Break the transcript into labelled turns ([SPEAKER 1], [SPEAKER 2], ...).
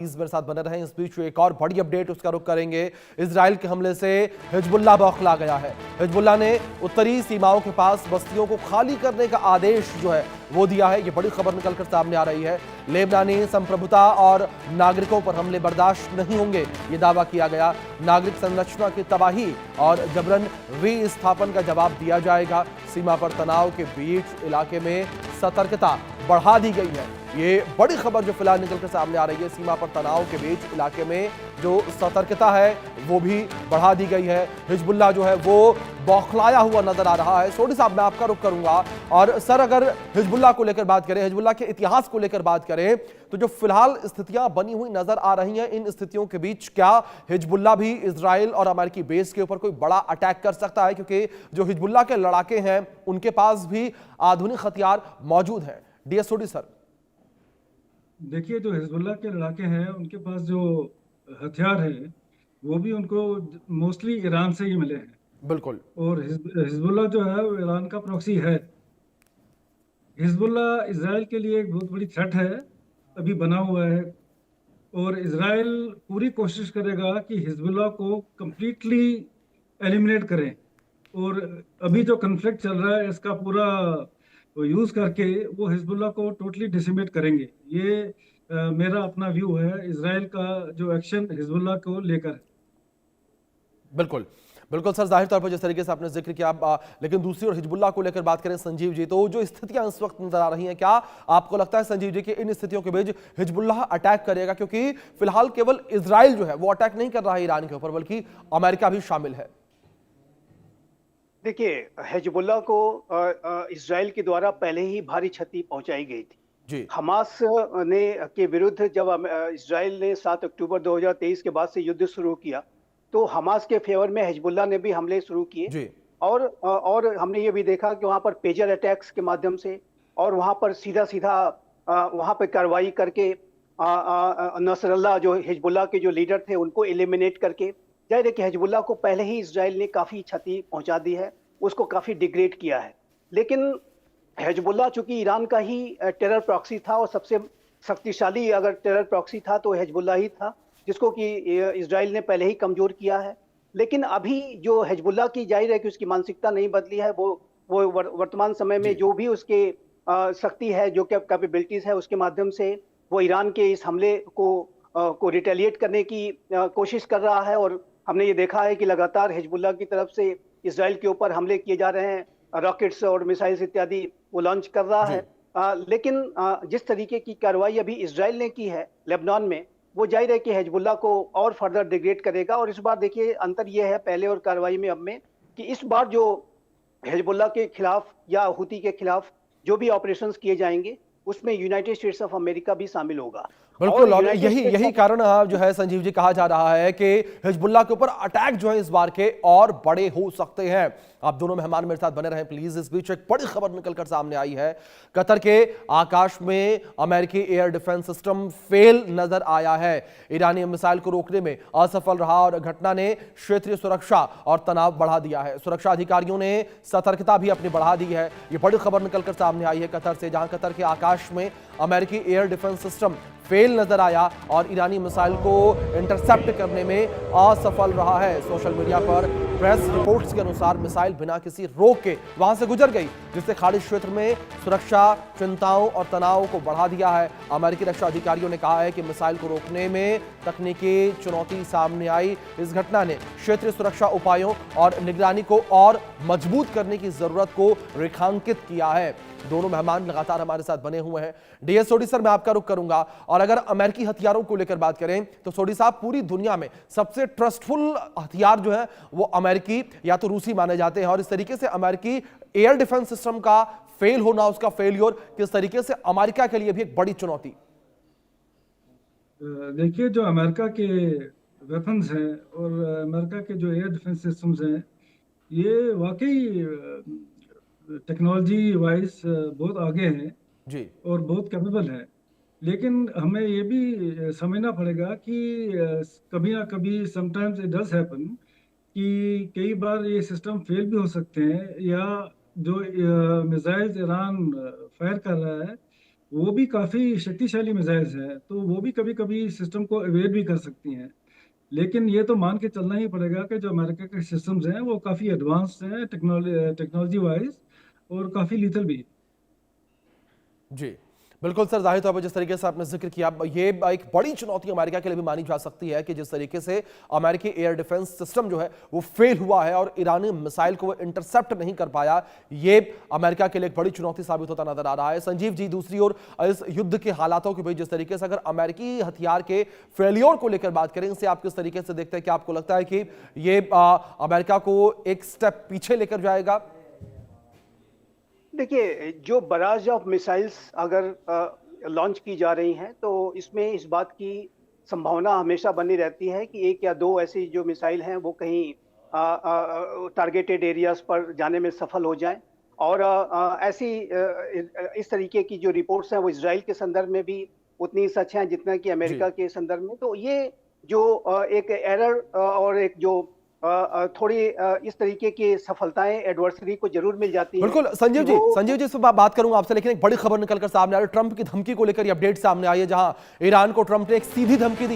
[SPEAKER 1] मेरे साथ बने रहें। इस बीच एक और बड़ी अपडेट उसका रुख करेंगे। इजराइल के हमले से हिजबुल्लाह बौखला गया है। हिजबुल्लाह ने उत्तरी सीमाओं के पास बस्तियों को खाली करने का आदेश जो है वो दिया है। ये बड़ी खबर निकलकर सामने आ रही है। लेबनानी संप्रभुता और नागरिकों पर हमले बर्दाश्त नहीं होंगे, ये दावा किया गया। नागरिक संरचना की तबाही और जबरन विस्थापन का जवाब दिया जाएगा। सीमा पर तनाव के बीच इलाके में सतर्कता बढ़ा दी गई है। ये बड़ी खबर जो फिलहाल निकलकर सामने आ रही है। सीमा पर तनाव के बीच इलाके में जो सतर्कता है वो भी बढ़ा दी गई है। हिजबुल्लाह जो है वो बौखलाया हुआ नजर आ रहा है। सोडी साहब, मैं आपका रुख करूंगा। और सर, अगर हिजबुल्लाह को लेकर बात करें, हिजबुल्लाह के इतिहास को लेकर बात करें, तो जो फिलहाल स्थितियां बनी हुई नजर आ रही हैं, इन स्थितियों के बीच क्या हिजबुल्लाह भी इजराइल और अमेरिकी बेस के ऊपर कोई बड़ा अटैक कर सकता है? क्योंकि जो हिजबुल्लाह के लड़ाके हैं उनके पास भी आधुनिक हथियार मौजूद हैं। डीएस सोडी सर।
[SPEAKER 2] देखिए, जो हिजबुल्लाह के लड़ाके हैं उनके पास जो हथियार है वो भी उनको मोस्टली ईरान से ही मिले हैं।
[SPEAKER 1] बिल्कुल।
[SPEAKER 2] और हिजबुल्लाह जो है वो ईरान का प्रॉक्सी है। हिजबुल्लाह इसराइल के लिए एक बहुत बड़ी थ्रेट है, अभी बना हुआ है। और इसराइल पूरी कोशिश करेगा कि हिजबुल्लाह को कंप्लीटली एलिमिनेट करें। और अभी जो कन्फ्लिक्ट चल रहा है इसका पूरा यूज करके वो हिजबुल्लाह को टोटली डिसिमेट करेंगे। ये मेरा अपना व्यू है इसराइल का जो एक्शन हिजबुल्लाह को लेकर है।
[SPEAKER 1] बिल्कुल बिल्कुल सर, जाहिर तौर पर जिस तरीके से आपने जिक्र किया, लेकिन दूसरी ओर हिजबुल्लाह को लेकर बात करें संजीव जी, तो जो स्थितियां इस वक्त नजर आ रही हैं, क्या आपको लगता है संजीव जी कि इन स्थितियों के बीच हिजबुल्लाह अटैक करेगा? क्योंकि फिलहाल केवल इजराइल जो है वो अटैक नहीं कर रहा है ईरान के ऊपर, बल्कि अमेरिका भी शामिल है।
[SPEAKER 3] देखिए, हिजबुल्लाह को इजराइल के द्वारा पहले ही भारी क्षति पहुंचाई गई थी।
[SPEAKER 1] जी
[SPEAKER 3] हमास ने के विरुद्ध जब इजराइल ने 7 अक्टूबर 2023 के बाद से युद्ध शुरू किया, तो हमास के फेवर में हिजबुल्लाह ने भी हमले शुरू किए।
[SPEAKER 1] जी
[SPEAKER 3] और हमने ये भी देखा कि वहां पर पेजर अटैक्स के माध्यम से और वहां पर सीधा सीधा वहां पर कार्रवाई करके नसरल्लाह जो हिजबुल्लाह के जो लीडर थे उनको एलिमिनेट करके, जाहिर है कि हिजबुल्लाह को पहले ही इजराइल ने काफ़ी क्षति पहुंचा दी है, उसको काफ़ी डिग्रेड किया है। लेकिन हिजबुल्लाह चूंकि ईरान का ही टेरर प्रॉक्सी था और सबसे शक्तिशाली अगर टेरर प्रॉक्सी था तो हिजबुल्लाह ही था, जिसको कि इजराइल ने पहले ही कमजोर किया है। लेकिन अभी जो हिजबुल्लाह की, जाहिर है कि उसकी मानसिकता नहीं बदली है। वो वर्तमान समय में
[SPEAKER 1] जी
[SPEAKER 3] जो भी उसके शक्ति है, जो कैपेबिलिटीज है, उसके माध्यम से वो ईरान के इस हमले को रिटेलिएट करने की कोशिश कर रहा है। और हमने ये देखा है कि लगातार हिजबुल्लाह की तरफ से इजराइल के ऊपर हमले किए जा रहे हैं, रॉकेट्स और मिसाइल्स इत्यादि वो लॉन्च कर रहा
[SPEAKER 1] जी
[SPEAKER 3] है। लेकिन जिस तरीके की कार्रवाई अभी इजराइल ने की है लेबनान में, वो जाहिर है कि हिजबुल्लाह को और फर्दर डिग्रेड करेगा। और इस बार देखिए अंतर यह है पहले और कार्रवाई में अब में, कि इस बार जो हिजबुल्लाह के खिलाफ या हुती के खिलाफ जो भी ऑपरेशंस किए जाएंगे उसमें यूनाइटेड स्टेट्स ऑफ अमेरिका भी शामिल होगा।
[SPEAKER 1] बिल्कुल।
[SPEAKER 3] और
[SPEAKER 1] और
[SPEAKER 3] यूनाइटेड
[SPEAKER 1] यही
[SPEAKER 3] स्टेट्स
[SPEAKER 1] यही
[SPEAKER 3] ऑफ
[SPEAKER 1] कारण जो है संजीव जी, कहा जा रहा है कि हिजबुल्लाह के ऊपर अटैक जो है इस बार के और बड़े हो सकते हैं। आप दोनों मेहमान मेरे साथ बने रहें प्लीज। इस बीच एक बड़ी खबर निकलकर सामने आई है। कतर के आकाश में अमेरिकी एयर डिफेंस सिस्टम फेल नजर आया है। ईरानी मिसाइल को रोकने में असफल रहा और घटना ने क्षेत्रीय सुरक्षा और तनाव बढ़ा दिया है। सुरक्षा अधिकारियों ने सतर्कता भी अपनी बढ़ा दी है। ये बड़ी खबर निकलकर सामने आई है कतर से, जहां कतर के आकाश में अमेरिकी एयर डिफेंस सिस्टम फेल नजर आया और ईरानी मिसाइल को इंटरसेप्ट करने में असफल रहा है। सोशल मीडिया पर प्रेस रिपोर्ट्स के अनुसार मिसाइल बिना किसी रोक के वहां से गुजर गई, जिससे खाड़ी क्षेत्र में सुरक्षा चिंताओं और तनाव को बढ़ा दिया है। अमेरिकी रक्षा अधिकारियों ने कहा है कि मिसाइल को रोकने में तकनीकी चुनौती सामने आई। इस घटना ने क्षेत्रीय सुरक्षा उपायों और निगरानी को और मजबूत करने की जरूरत को रेखांकित किया है। दोनों मेहमान लगातार हमारे साथ बने हुए हैं। डीएस सोडी सर, मैं आपका रुख करूंगा। और अगर अमेरिकी हथियारों को लेकर बात करें तो सोडी साहब, पूरी दुनिया में सबसे ट्रस्टफुल हथियार जो है वो अमेरिकी या तो रूसी माने जाते हैं। और इस तरीके से अमेरिकी एयर डिफेंस सिस्टम का फेल होना, उसका फेलियर किस तरीके से अमेरिका के लिए भी एक बड़ी चुनौती?
[SPEAKER 2] देखिए, जो अमेरिका के वेपन्स हैं और अमेरिका के जो एयर डिफेंस सिस्टम्स हैं, ये वाकई टेक्नोलॉजी वाइज बहुत आगे हैं
[SPEAKER 1] जी
[SPEAKER 2] और बहुत कैपेबल है। लेकिन हमें ये भी समझना पड़ेगा कि कभी ना कभी समटाइम्स इट डज हैपन कि कई बार ये सिस्टम फेल भी हो सकते हैं, या जो मिसाइल्स ईरान फायर कर रहा है वो भी काफी शक्तिशाली मिसाइल्स है, तो वो भी कभी कभी सिस्टम को अवेयर भी कर सकती हैं। लेकिन ये तो मान के चलना ही पड़ेगा कि जो अमेरिका के सिस्टम्स हैं वो काफी एडवांस्ड हैं टेक्नोलॉजी वाइज, और काफी लीथल भी।
[SPEAKER 1] जी बिल्कुल सर, जाहिर तौर पर जिस तरीके से आपने जिक्र किया, ये एक बड़ी चुनौती अमेरिका के लिए भी मानी जा सकती है कि जिस तरीके से अमेरिकी एयर डिफेंस सिस्टम जो है वो फेल हुआ है और ईरानी मिसाइल को वो इंटरसेप्ट नहीं कर पाया। ये अमेरिका के लिए एक बड़ी चुनौती साबित होता नजर आ रहा है। संजीव जी, दूसरी ओर इस युद्ध के हालातों के बीच जिस तरीके से अगर अमेरिकी हथियार के फेलियर को लेकर बात करें, इसे आप किस तरीके से देखते हैं? क्या आपको लगता है कि ये अमेरिका को एक स्टेप पीछे लेकर जाएगा?
[SPEAKER 3] देखिए, जो बराज ऑफ मिसाइल्स अगर लॉन्च की जा रही हैं तो इसमें इस बात की संभावना हमेशा बनी रहती है कि एक या दो ऐसी जो मिसाइल हैं वो कहीं टारगेटेड एरियाज पर जाने में सफल हो जाएं। और ऐसी इस तरीके की जो रिपोर्ट्स हैं वो इजराइल के संदर्भ में भी उतनी सच हैं जितना कि
[SPEAKER 1] जी
[SPEAKER 3] अमेरिका के संदर्भ में। तो ये जो एक एरर और एक जो थोड़ी इस तरीके की सफलताएं एडवर्सरी को जरूर मिल जाती हैं
[SPEAKER 1] बिल्कुल।
[SPEAKER 3] कि वो
[SPEAKER 1] संजीव जी, इस पर बात करूंगा आपसे, लेकिन एक बड़ी खबर निकलकर सामने आ रही है। ट्रंप की धमकी को लेकर ये अपडेट सामने आई है, जहां ईरान को ट्रंप ने एक सीधी धमकी दी।